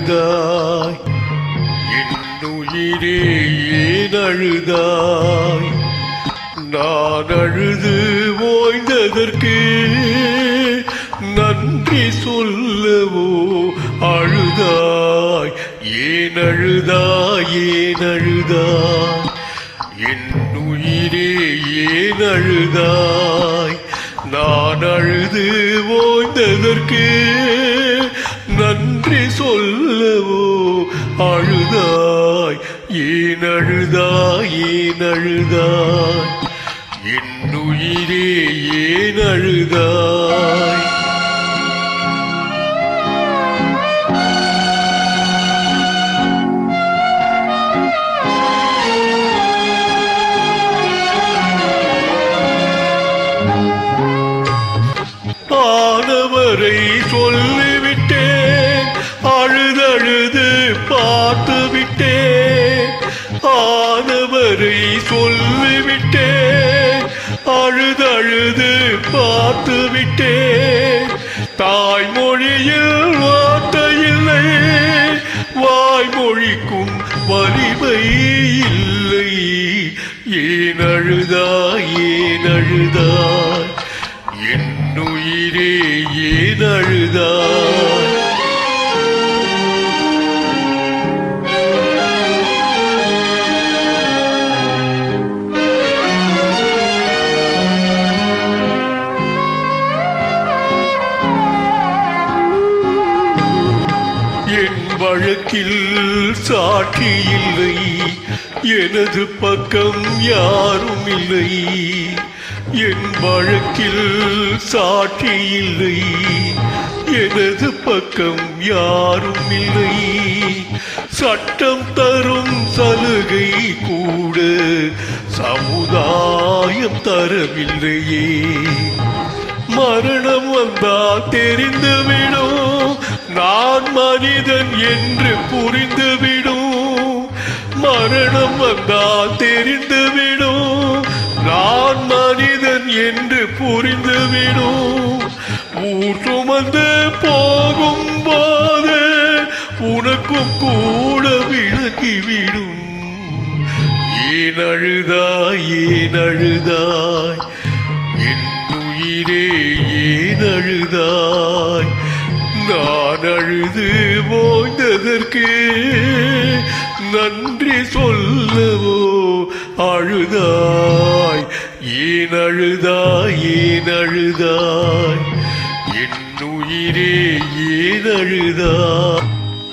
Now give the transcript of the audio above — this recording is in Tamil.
அழுதாய் என்னுயிரே ஏன் அழுதாய் நான் அழுது ஓய்ந்ததற்கு நன்றி சொல்லவோ அழுதாய் ஏன் அழுதாய் ஏன் அழுதாய் என்னுயிரே ஏன் அழுதாய் நான் அழுது ஓய்ந்ததற்கு நன்றி சொல்லவோ அழுதாய் ஏன் அழுதாய் ஏன் அழுதாய் என்னுயிரே ஏன் அழுதாய் ஆனவரை சொல்லிவிட்டேன் அழுதழுது பார்த்து விட்டேன் ஆனவரை சொல்லிவிட்டேன் அழுதழுது பார்த்து விட்டேன் தாய்மொழியில் வார்த்தை இல்லை வாய்மொழிக்கும் வலிமை இல்லை ஏன் அழுதாய் ஏன் அழுதாய் என்னுயிரே ஏன் அழுதாய் என் வழக்கில் சாட்சி இல்லை எனது பக்கம் யாரும் இல்லை என் வழக்கில் சாட்சி இல்லை எனது பக்கம் யாரும் இல்லை சட்டம் தரும் சலுகை கூட சமுதாயம் தரவில்லையே மரணம் வந்தால் தெரிந்துவிடும் நான் மனிதன் என்று புரிந்துவிடும் மரணம் வந்தால் தெரிந்துவிடும் நான் மனிதன் என்று புரிந்துவிடும் ஊர் சுமந்து போகும் போது உனக்கும் கூட விளக்கிவிடும் ஏன் அழுதாய் ஏன் அழுதாய் என்னுயிரே ஏன் அழுதாய் நான் அழுது ஓய்ந்ததற்கு நன்றி சொல்லவோ அழுதாய் ஏன் அழுதாய் ஏன் அழுதாய் என்னுயிரே ஏன் அழுதாய்